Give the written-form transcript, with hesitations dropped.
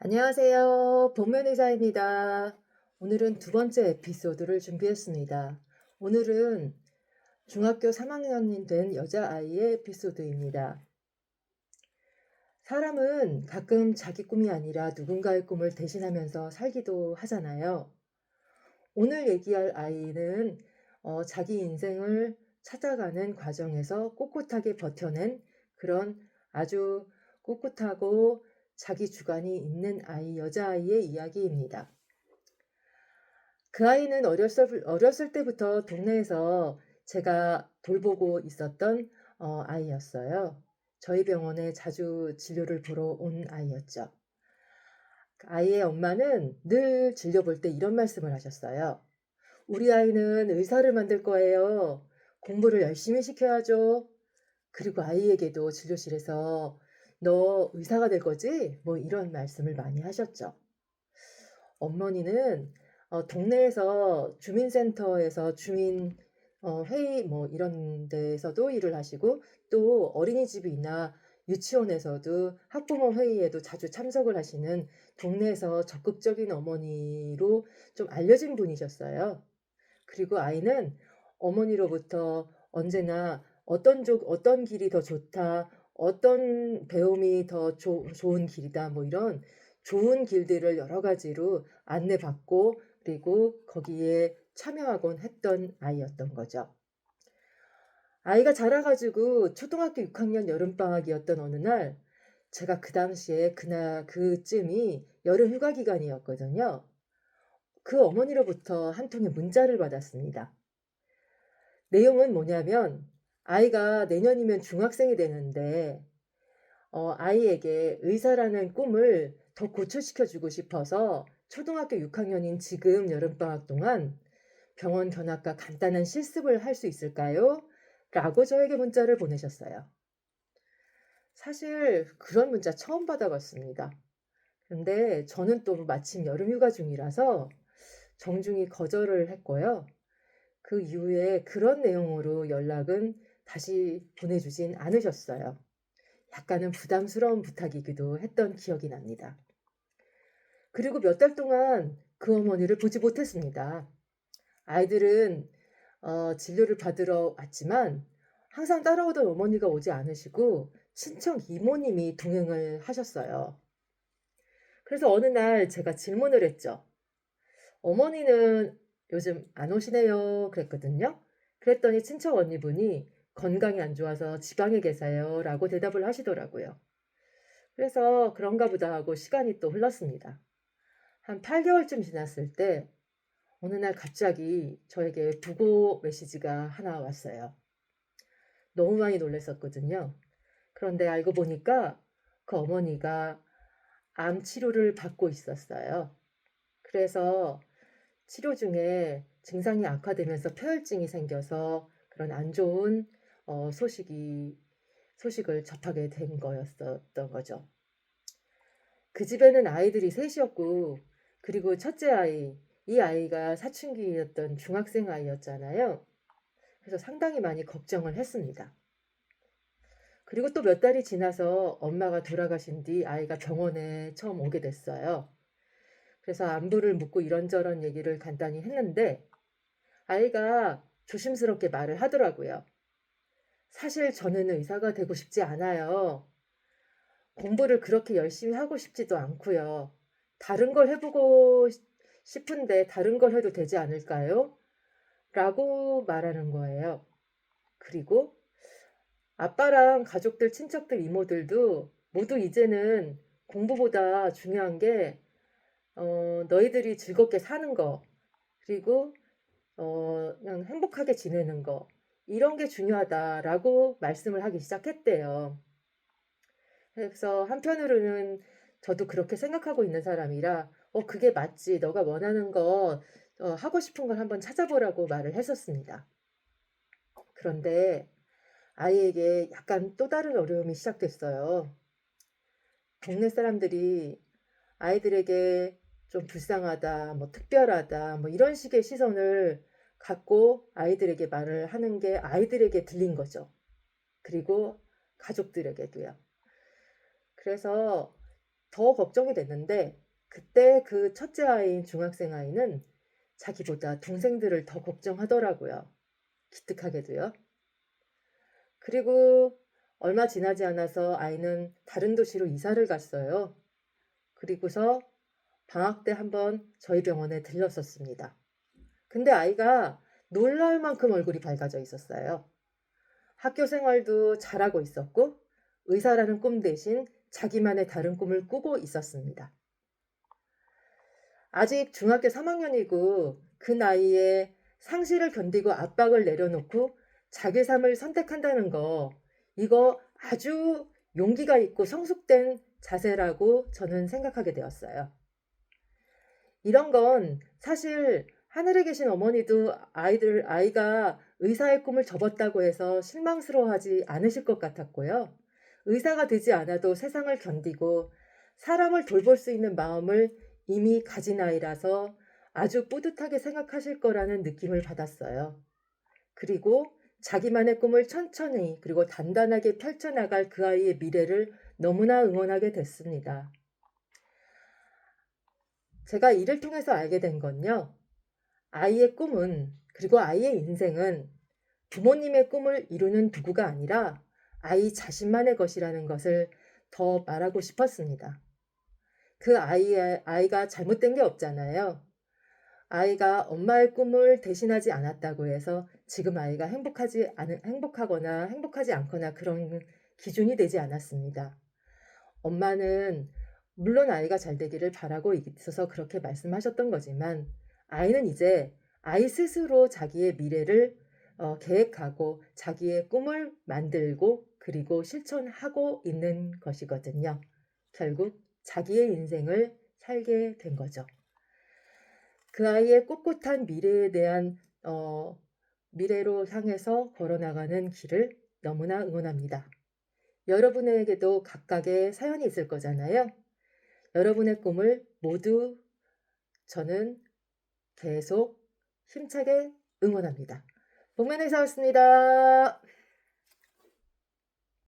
안녕하세요. 복면의사입니다. 오늘은 두 번째 에피소드를 준비했습니다. 오늘은 중학교 3학년이 된 여자아이의 에피소드입니다. 사람은 가끔 자기 꿈이 아니라 누군가의 꿈을 대신하면서 살기도 하잖아요. 오늘 얘기할 아이는 자기 인생을 찾아가는 과정에서 꿋꿋하게 버텨낸 그런 아주 꿋꿋하고 자기 주관이 있는 여자아이의 이야기입니다. 그 아이는 어렸을 때부터 동네에서 제가 돌보고 있었던 아이였어요. 저희 병원에 자주 진료를 보러 온 아이였죠. 아이의 엄마는 늘 진료 볼 때 이런 말씀을 하셨어요. 우리 아이는 의사를 만들 거예요. 공부를 열심히 시켜야죠. 그리고 아이에게도 진료실에서 너 의사가 될 거지? 뭐 이런 말씀을 많이 하셨죠. 어머니는 동네에서 주민센터에서 주민 회의 뭐 이런 데에서도 일을 하시고 또 어린이집이나 유치원에서도 학부모 회의에도 자주 참석을 하시는 동네에서 적극적인 어머니로 좀 알려진 분이셨어요. 그리고 아이는 어머니로부터 언제나 어떤 길이 더 좋다, 어떤 배움이 더 좋은 길이다, 뭐 이런 좋은 길들을 여러 가지로 안내받고 그리고 거기에 참여하곤 했던 아이였던 거죠. 아이가 자라가지고 초등학교 6학년 여름방학이었던 어느 날, 제가 그 당시에 그쯤이 여름 휴가 기간이었거든요. 그 어머니로부터 한 통의 문자를 받았습니다. 내용은 뭐냐면 아이가 내년이면 중학생이 되는데 아이에게 의사라는 꿈을 더 고철시켜 주고 싶어서 초등학교 6학년인 지금 여름방학 동안 병원 견학과 간단한 실습을 할 수 있을까요? 라고 저에게 문자를 보내셨어요. 사실 그런 문자 처음 받아봤습니다. 근데 저는 또 마침 여름휴가 중이라서 정중히 거절을 했고요. 그 이후에 그런 내용으로 연락은 다시 보내주진 않으셨어요. 약간은 부담스러운 부탁이기도 했던 기억이 납니다. 그리고 몇 달 동안 그 어머니를 보지 못했습니다. 아이들은 진료를 받으러 왔지만 항상 따라오던 어머니가 오지 않으시고 친척 이모님이 동행을 하셨어요. 그래서 어느 날 제가 질문을 했죠. 어머니는 요즘 안 오시네요. 그랬거든요. 그랬더니 친척 언니분이 건강이 안 좋아서 지방에 계세요. 라고 대답을 하시더라고요. 그래서 그런가 보다 하고 시간이 또 흘렀습니다. 한 8개월쯤 지났을 때 어느 날 갑자기 저에게 부고 메시지가 하나 왔어요. 너무 많이 놀랐었거든요. 그런데 알고 보니까 그 어머니가 암 치료를 받고 있었어요. 그래서 치료 중에 증상이 악화되면서 폐혈증이 생겨서 그런 안 좋은 소식을 접하게 된 거였었던 거죠. 그 집에는 아이들이 셋이었고 그리고 첫째 아이, 이 아이가 사춘기였던 중학생 아이였잖아요. 그래서 상당히 많이 걱정을 했습니다. 그리고 또 몇 달이 지나서 엄마가 돌아가신 뒤 아이가 병원에 처음 오게 됐어요. 그래서 안부를 묻고 이런저런 얘기를 간단히 했는데 아이가 조심스럽게 말을 하더라고요. 사실 저는 의사가 되고 싶지 않아요. 공부를 그렇게 열심히 하고 싶지도 않고요. 다른 걸 해보고 싶은데 다른 걸 해도 되지 않을까요? 라고 말하는 거예요. 그리고 아빠랑 가족들, 친척들, 이모들도 모두 이제는 공부보다 중요한 게 너희들이 즐겁게 사는 거, 그리고 그냥 행복하게 지내는 거, 이런 게 중요하다라고 말씀을 하기 시작했대요. 그래서 한편으로는 저도 그렇게 생각하고 있는 사람이라 그게 맞지. 너가 원하는 거 하고 싶은 걸 한번 찾아보라고 말을 했었습니다. 그런데 아이에게 약간 또 다른 어려움이 시작됐어요. 동네 사람들이 아이들에게 좀 불쌍하다, 뭐 특별하다, 뭐 이런 식의 시선을 갖고 아이들에게 말을 하는 게 아이들에게 들린 거죠. 그리고 가족들에게도요. 그래서 더 걱정이 됐는데 그때 그 첫째 아이인 중학생 아이는 자기보다 동생들을 더 걱정하더라고요. 기특하게도요. 그리고 얼마 지나지 않아서 아이는 다른 도시로 이사를 갔어요. 그리고서 방학 때 한번 저희 병원에 들렀었습니다. 근데 아이가 놀라울 만큼 얼굴이 밝아져 있었어요. 학교 생활도 잘하고 있었고 의사라는 꿈 대신 자기만의 다른 꿈을 꾸고 있었습니다. 아직 중학교 3학년이고 그 나이에 상실을 견디고 압박을 내려놓고 자기 삶을 선택한다는 거, 이거 아주 용기가 있고 성숙된 자세라고 저는 생각하게 되었어요. 이런 건 사실 하늘에 계신 어머니도 아이가 의사의 꿈을 접었다고 해서 실망스러워하지 않으실 것 같았고요. 의사가 되지 않아도 세상을 견디고 사람을 돌볼 수 있는 마음을 이미 가진 아이라서 아주 뿌듯하게 생각하실 거라는 느낌을 받았어요. 그리고 자기만의 꿈을 천천히 그리고 단단하게 펼쳐나갈 그 아이의 미래를 너무나 응원하게 됐습니다. 제가 이를 통해서 알게 된 건요. 아이의 꿈은 그리고 아이의 인생은 부모님의 꿈을 이루는 도구가 아니라 아이 자신만의 것이라는 것을 더 말하고 싶었습니다. 그 아이가 잘못된 게 없잖아요. 아이가 엄마의 꿈을 대신하지 않았다고 해서 지금 아이가 행복하거나 행복하지 않거나 그런 기준이 되지 않았습니다. 엄마는 물론 아이가 잘 되기를 바라고 있어서 그렇게 말씀하셨던 거지만 아이는 이제 아이 스스로 자기의 미래를 계획하고 자기의 꿈을 만들고 그리고 실천하고 있는 것이거든요. 결국 자기의 인생을 살게 된 거죠. 그 아이의 꿋꿋한 미래에 대한 미래로 향해서 걸어나가는 길을 너무나 응원합니다. 여러분에게도 각각의 사연이 있을 거잖아요. 여러분의 꿈을 모두 저는 계속 힘차게 응원합니다. 복면의사였습니다.